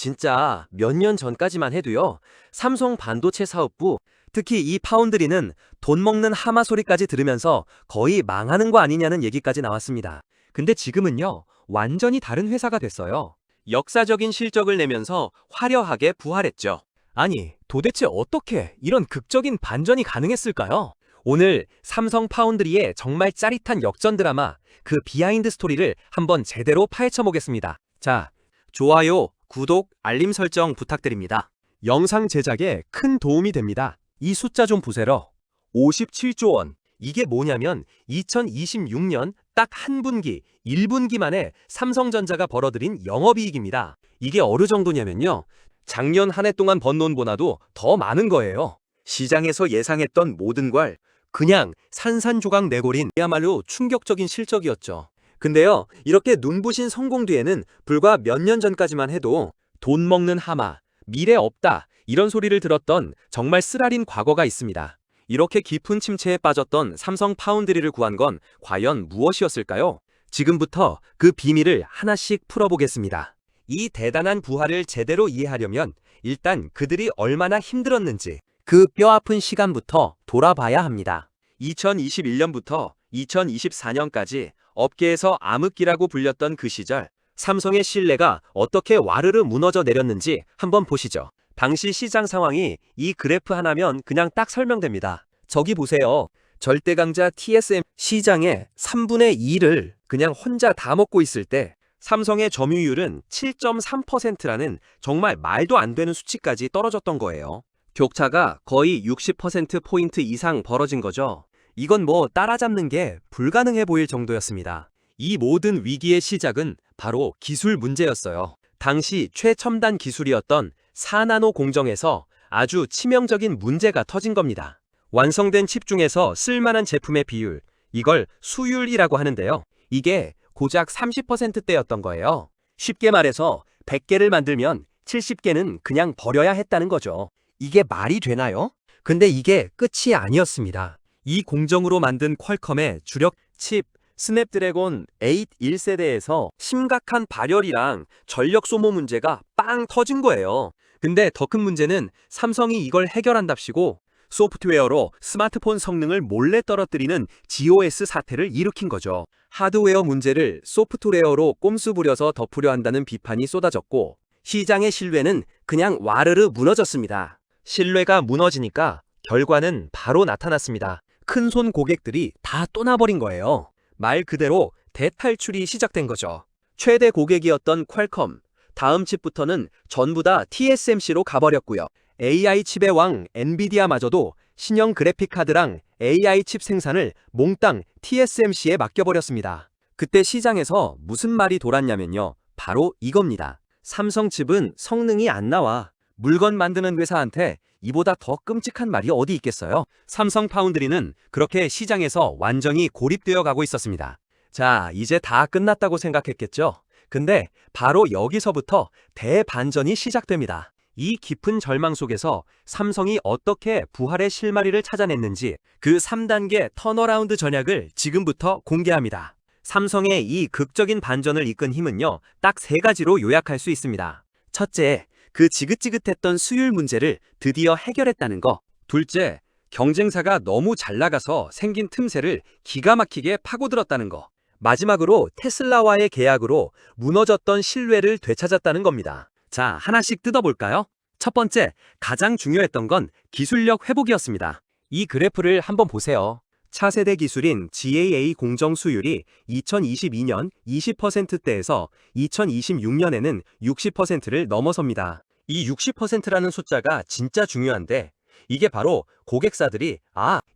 진짜 몇 년 전까지만 해도요, 삼성 반도체 사업부, 특히 이 파운드리는 돈 먹는 하마 소리까지 들으면서 거의 망하는 거 아니냐는 얘기까지 나왔습니다. 근데 지금은요, 완전히 다른 회사가 됐어요. 역사적인 실적을 내면서 화려하게 부활했죠. 아니, 도대체 어떻게 이런 극적인 반전이 가능했을까요? 오늘 삼성 파운드리의 정말 짜릿한 역전 드라마, 그 비하인드 스토리를 한번 제대로 파헤쳐 보겠습니다. 자, 좋아요, 구독, 알림 설정 부탁드립니다. 영상 제작에 큰 도움이 됩니다. 이 숫자 좀 보세요. 57조 원. 이게 뭐냐면 2026년 딱 한 분기, 1분기 만에 삼성전자가 벌어들인 영업이익입니다. 이게 어느 정도냐면요, 작년 한 해 동안 번 돈보다도 더 많은 거예요. 시장에서 예상했던 모든 걸 그냥 산산조각 내버린 그야말로 충격적인 실적이었죠. 근데요, 이렇게 눈부신 성공 뒤에는 불과 몇 년 전까지만 해도 돈 먹는 하마, 미래 없다, 이런 소리를 들었던 정말 쓰라린 과거가 있습니다. 이렇게 깊은 침체에 빠졌던 삼성 파운드리를 구한 건 과연 무엇이었을까요? 지금부터 그 비밀을 하나씩 풀어보겠습니다. 이 대단한 부활을 제대로 이해하려면 일단 그들이 얼마나 힘들었는지 그 뼈아픈 시간부터 돌아봐야 합니다. 2021년부터 2024년까지 업계에서 암흑기라고 불렸던 그 시절, 삼성의 신뢰가 어떻게 와르르 무너져 내렸는지 한번 보시죠. 당시 시장 상황이 이 그래프 하나면 그냥 딱 설명됩니다. 저기 보세요. 절대강자 TSM 시장의 3분의 2를 그냥 혼자 다 먹고 있을 때 삼성의 점유율은 7.3%라는 정말 말도 안 되는 수치까지 떨어졌던 거예요. 격차가 거의 60%포인트 이상 벌어진 거죠. 이건 뭐 따라잡는 게 불가능해 보일 정도였습니다. 이 모든 위기의 시작은 바로 기술 문제였어요. 당시 최첨단 기술이었던 4나노 공정에서 아주 치명적인 문제가 터진 겁니다. 완성된 칩 중에서 쓸만한 제품의 비율, 이걸 수율이라고 하는데요. 이게 고작 30%대였던 거예요. 쉽게 말해서 100개를 만들면 70개는 그냥 버려야 했다는 거죠. 이게 말이 되나요? 근데 이게 끝이 아니었습니다. 이 공정으로 만든 퀄컴의 주력 칩 스냅드래곤 8 1세대에서 심각한 발열이랑 전력 소모 문제가 빵 터진 거예요. 근데 더 큰 문제는 삼성이 이걸 해결한답시고 소프트웨어로 스마트폰 성능을 몰래 떨어뜨리는 GOS 사태를 일으킨 거죠. 하드웨어 문제를 소프트웨어로 꼼수 부려서 덮으려 한다는 비판이 쏟아졌고 시장의 신뢰는 그냥 와르르 무너졌습니다. 신뢰가 무너지니까 결과는 바로 나타났습니다. 큰손 고객들이 다 떠나버린 거예요. 말 그대로 대탈출이 시작된 거죠. 최대 고객이었던 퀄컴, 다음 칩부터는 전부 다 TSMC로 가버렸고요. AI 칩의 왕 엔비디아마저도 신형 그래픽카드랑 AI 칩 생산을 몽땅 TSMC에 맡겨버렸습니다. 그때 시장에서 무슨 말이 돌았냐면요, 바로 이겁니다. 삼성 칩은 성능이 안 나와. 물건 만드는 회사한테 이보다 더 끔찍한 말이 어디 있겠어요? 삼성 파운드리는 그렇게 시장에서 완전히 고립되어 가고 있었습니다. 자, 이제 다 끝났다고 생각했겠죠? 근데 바로 여기서부터 대반전이 시작됩니다. 이 깊은 절망 속에서 삼성이 어떻게 부활의 실마리를 찾아냈는지 그 3단계 턴어라운드 전략을 지금부터 공개합니다. 삼성의 이 극적인 반전을 이끈 힘은요, 딱 3가지로 요약할 수 있습니다. 첫째, 그 지긋지긋했던 수율 문제를 드디어 해결했다는 거. 둘째, 경쟁사가 너무 잘 나가서 생긴 틈새를 기가 막히게 파고들었다는 거. 마지막으로 테슬라와의 계약으로 무너졌던 신뢰를 되찾았다는 겁니다. 자, 하나씩 뜯어볼까요? 첫 번째, 가장 중요했던 건 기술력 회복이었습니다. 이 그래프를 한번 보세요. 차세대 기술인 GAA 공정 수율이 2022년 20%대에서 2026년에는 60%를 넘어섭니다. 이 60%라는 숫자가 진짜 중요한데 이게 바로 고객사들이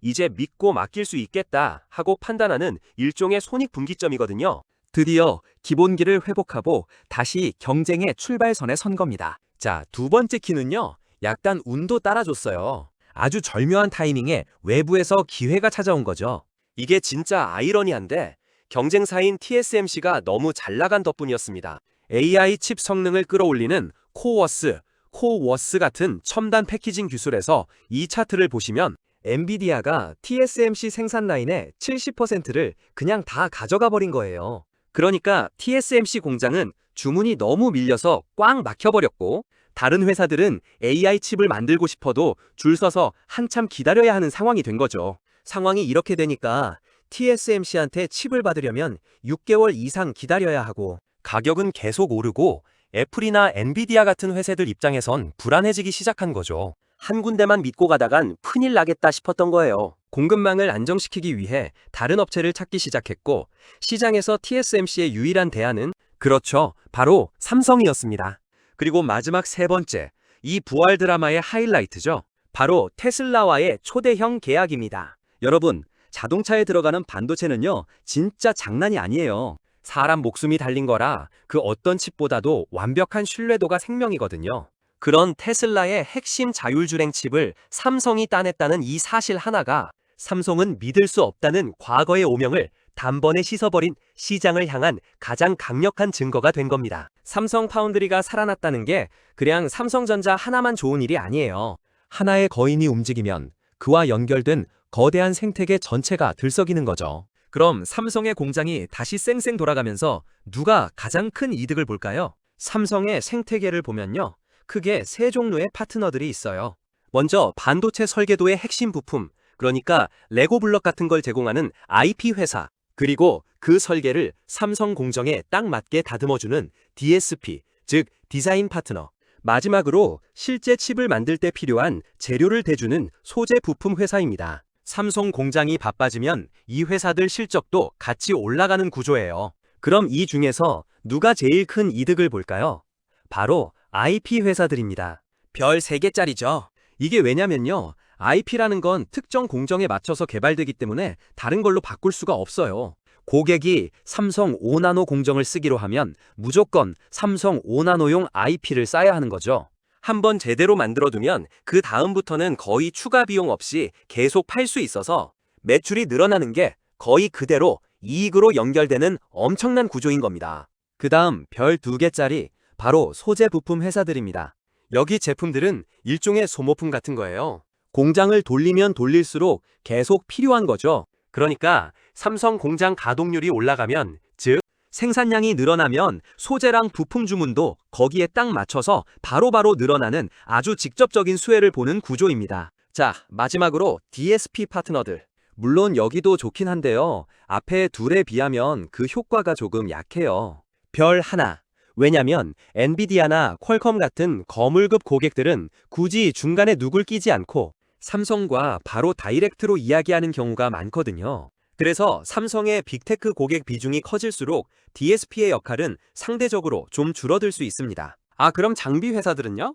이제 믿고 맡길 수 있겠다 하고 판단하는 일종의 손익분기점이거든요. 드디어 기본기를 회복하고 다시 경쟁의 출발선에 선 겁니다. 자, 두 번째 키는요, 약간 운도 따라줬어요. 아주 절묘한 타이밍에 외부에서 기회가 찾아온 거죠. 이게 진짜 아이러니한데 경쟁사인 TSMC가 너무 잘 나간 덕분이었습니다. AI 칩 성능을 끌어올리는 코워스 같은 첨단 패키징 기술에서 이 차트를 보시면 엔비디아가 TSMC 생산 라인의 70%를 그냥 다 가져가 버린 거예요. 그러니까 TSMC 공장은 주문이 너무 밀려서 꽉 막혀버렸고, 다른 회사들은 AI 칩을 만들고 싶어도 줄 서서 한참 기다려야 하는 상황이 된 거죠. 상황이 이렇게 되니까 TSMC한테 칩을 받으려면 6개월 이상 기다려야 하고, 가격은 계속 오르고 애플이나 엔비디아 같은 회사들 입장에선 불안해지기 시작한 거죠. 한 군데만 믿고 가다간 큰일 나겠다 싶었던 거예요. 공급망을 안정시키기 위해 다른 업체를 찾기 시작했고, 시장에서 TSMC의 유일한 대안은 그렇죠, 바로 삼성이었습니다. 그리고 마지막 세 번째, 이 부활 드라마의 하이라이트죠. 바로 테슬라와의 초대형 계약입니다. 여러분, 자동차에 들어가는 반도체는요, 진짜 장난이 아니에요. 사람 목숨이 달린 거라 그 어떤 칩보다도 완벽한 신뢰도가 생명이거든요. 그런 테슬라의 핵심 자율주행 칩을 삼성이 따냈다는 이 사실 하나가 삼성은 믿을 수 없다는 과거의 오명을 단번에 씻어버린 시장을 향한 가장 강력한 증거가 된 겁니다. 삼성 파운드리가 살아났다는 게 그냥 삼성전자 하나만 좋은 일이 아니에요. 하나의 거인이 움직이면 그와 연결된 거대한 생태계 전체가 들썩이는 거죠. 그럼 삼성의 공장이 다시 쌩쌩 돌아가면서 누가 가장 큰 이득을 볼까요? 삼성의 생태계를 보면요, 크게 세 종류의 파트너들이 있어요. 먼저 반도체 설계도의 핵심 부품, 그러니까 레고 블럭 같은 걸 제공하는 IP 회사, 그리고 그 설계를 삼성 공정에 딱 맞게 다듬어주는 DSP, 즉 디자인 파트너. 마지막으로 실제 칩을 만들 때 필요한 재료를 대주는 소재 부품 회사입니다. 삼성 공장이 바빠지면 이 회사들 실적도 같이 올라가는 구조예요. 그럼 이 중에서 누가 제일 큰 이득을 볼까요? 바로 IP 회사들입니다. 별 3개짜리죠. 이게 왜냐면요, IP라는 건 특정 공정에 맞춰서 개발되기 때문에 다른 걸로 바꿀 수가 없어요. 고객이 삼성 5나노 공정을 쓰기로 하면 무조건 삼성 5나노용 IP를 쌓아야 하는 거죠. 한번 제대로 만들어두면 그 다음부터는 거의 추가 비용 없이 계속 팔 수 있어서 매출이 늘어나는 게 거의 그대로 이익으로 연결되는 엄청난 구조인 겁니다. 그 다음 별 2개짜리 바로 소재 부품 회사들입니다. 여기 제품들은 일종의 소모품 같은 거예요. 공장을 돌리면 돌릴수록 계속 필요한 거죠. 그러니까 삼성 공장 가동률이 올라가면, 즉 생산량이 늘어나면 소재랑 부품 주문도 거기에 딱 맞춰서 바로바로 늘어나는 아주 직접적인 수혜를 보는 구조입니다. 자, 마지막으로 DSP 파트너들. 물론 여기도 좋긴 한데요, 앞에 둘에 비하면 그 효과가 조금 약해요. 별 하나. 왜냐면 엔비디아나 퀄컴 같은 거물급 고객들은 굳이 중간에 누굴 끼지 않고 삼성과 바로 다이렉트로 이야기하는 경우가 많거든요. 그래서 삼성의 빅테크 고객 비중이 커질수록 DSP의 역할은 상대적으로 좀 줄어들 수 있습니다. 아, 그럼 장비 회사들은요?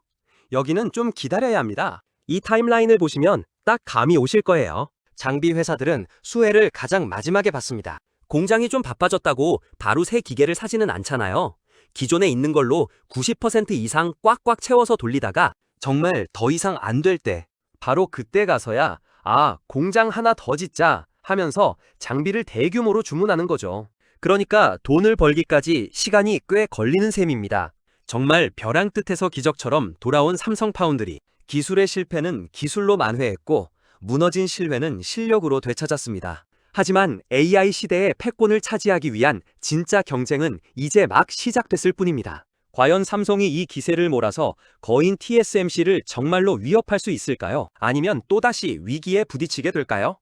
여기는 좀 기다려야 합니다. 이 타임라인을 보시면 딱 감이 오실 거예요. 장비 회사들은 수혜를 가장 마지막에 받습니다. 공장이 좀 바빠졌다고 바로 새 기계를 사지는 않잖아요. 기존에 있는 걸로 90% 이상 꽉꽉 채워서 돌리다가 정말 더 이상 안 될 때, 바로 그때 가서야 아, 공장 하나 더 짓자 하면서 장비를 대규모로 주문하는 거죠. 그러니까 돈을 벌기까지 시간이 꽤 걸리는 셈입니다. 정말 벼랑 끝에서 기적처럼 돌아온 삼성 파운드리. 기술의 실패는 기술로 만회했고 무너진 신뢰는 실력으로 되찾았습니다. 하지만 AI 시대의 패권을 차지하기 위한 진짜 경쟁은 이제 막 시작됐을 뿐입니다. 과연 삼성이 이 기세를 몰아서 거인 TSMC를 정말로 위협할 수 있을까요? 아니면 또다시 위기에 부딪히게 될까요?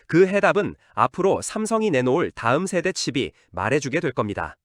그 해답은 앞으로 삼성이 내놓을 다음 세대 칩이 말해주게 될 겁니다.